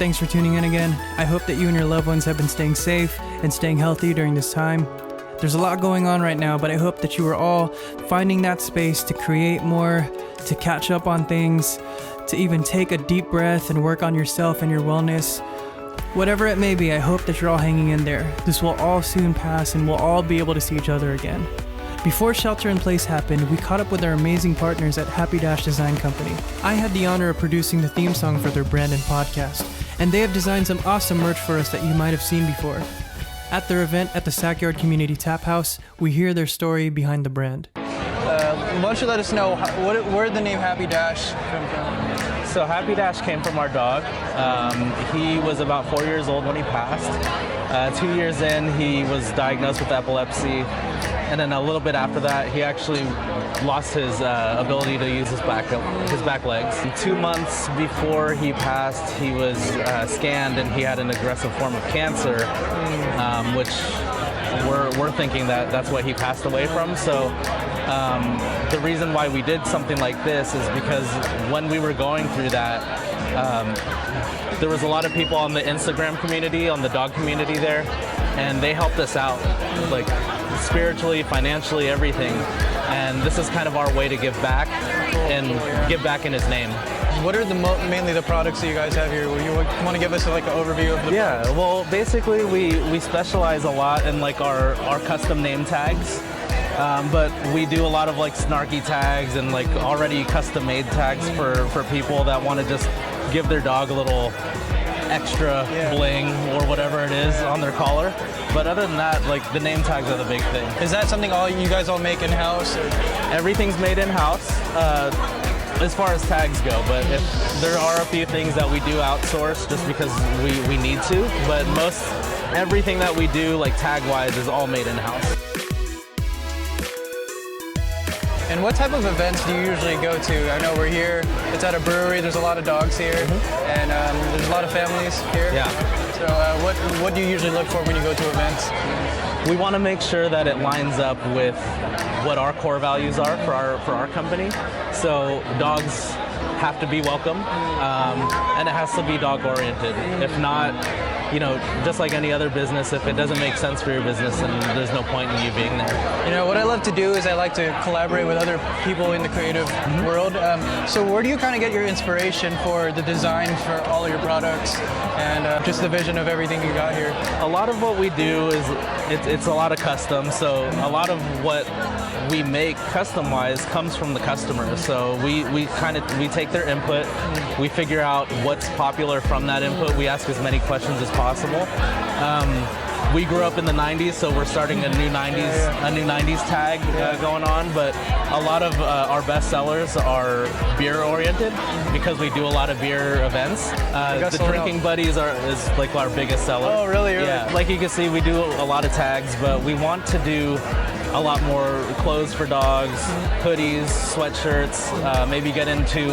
thanks for tuning in again. I hope that you and your loved ones have been staying safe and staying healthy during this time. There's a lot going on right now, but I hope that you are all finding that space to create more, to catch up on things, to even take a deep breath and work on yourself and your wellness. Whatever it may be, I hope that you're all hanging in there. This will all soon pass and we'll all be able to see each other again. Before Shelter in Place happened, we caught up with our amazing partners at Happy Dash Design Company. I had the honor of producing the theme song for their brand and podcast, and they have designed some awesome merch for us that you might have seen before. At their event at the Sackyard Community Tap House, we hear their story behind the brand. Why don't you let us know where the name Happy Dash came from? So Happy Dash came from our dog. He was about 4 years old when he passed. 2 years in, he was diagnosed with epilepsy. And then a little bit after that, he actually lost his ability to use his back legs. 2 months before he passed, he was scanned and he had an aggressive form of cancer, which we're thinking that that's what he passed away from. So the reason why we did something like this is because when we were going through that, there was a lot of people on the Instagram community, on the dog community there, and they helped us out, like spiritually, financially, everything. And this is kind of our way to give back and give back in his name. What are mainly the products that you guys have here? You want to give us like an overview of the products? Well, basically we specialize a lot in like our custom name tags. But we do a lot of like snarky tags and like already custom made tags for people that want to just give their dog a little extra bling or whatever it is on their collar. But other than that, like the name tags are the big thing. Is that something you guys all make in-house? Everything's made in-house as far as tags go, but if there are a few things that we do outsource just because we need to, but everything that we do like tag-wise is all made in-house. And what type of events do you usually go to? I know we're here, it's at a brewery, there's a lot of dogs here, and there's a lot of families here. Yeah. So what do you usually look for when you go to events? We want to make sure that it lines up with what our core values are for our company. So dogs have to be welcome, and it has to be dog oriented. If not, you know, just like any other business, if it doesn't make sense for your business, then there's no point in you being there. You know, what I love to do is I like to collaborate with other people in the creative world. So where do you kind of get your inspiration for the design for all of your products and just the vision of everything you got here? A lot of what we do is, it's a lot of custom, so a lot of what we make custom-wise comes from the customer. So we take their input, we figure out what's popular from that input, we ask as many questions as possible. We grew up in the 90s, so we're starting a new 90s tag going on, but a lot of our best sellers are beer oriented because we do a lot of beer events. The Drinking Buddies is like our biggest seller. Oh, really? Yeah, like you can see, we do a lot of tags, but we want to do a lot more clothes for dogs, hoodies, sweatshirts, maybe get into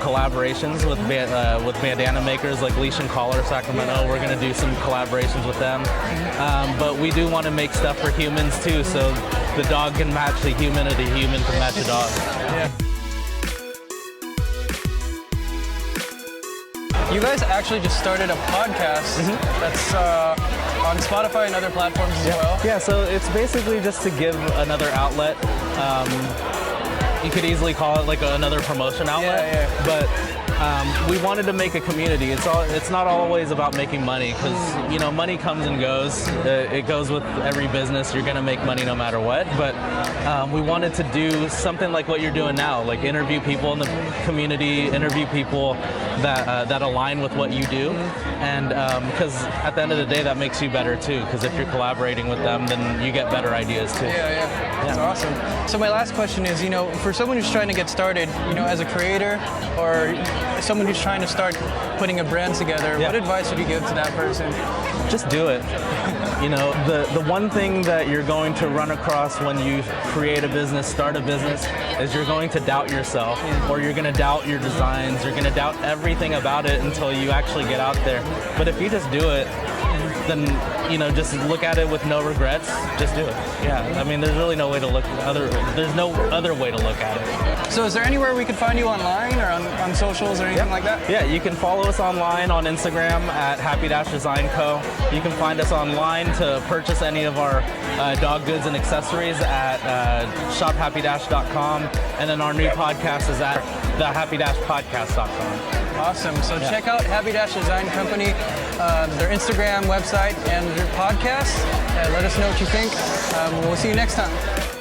collaborations with bandana makers like Leash and Collar Sacramento. We're going to do some collaborations with them. But we do want to make stuff for humans too, so the dog can match the human or the human can match the dog. Yeah. You guys actually just started a podcast that's on Spotify and other platforms as well. Yeah, so it's basically just to give another outlet. You could easily call it like another promotion outlet, but we wanted to make a community. It's not always about making money, because you know, money comes and goes. It goes with every business. You're gonna make money no matter what. But we wanted to do something like what you're doing now, like interview people in the community, interview people that align with what you do, and because at the end of the day, that makes you better too. Because if you're collaborating with them, then you get better ideas too. Yeah, that's awesome. So my last question is, you know, for someone who's trying to get started, you know, as a creator or someone who's trying to start putting a brand together, what advice would you give to that person? Just do it. You know, the one thing that you're going to run across when you create a business, start a business, is you're going to doubt yourself, or you're going to doubt your designs, you're going to doubt everything about it until you actually get out there. But if you just do it, then just look at it with no regrets. Just do it. Yeah, I mean, there's really no way to there's no other way to look at it. So is there anywhere we could find you online or on socials or anything like that? Yeah, you can follow us online on Instagram at Happy-Design Co. You can find us online to purchase any of our dog goods and accessories at shophappy-.com. And then our new podcast is at thehappy-podcast.com. Awesome. So check out Happy-Design Company, their Instagram, website, and their podcast. Let us know what you think. We'll see you next time.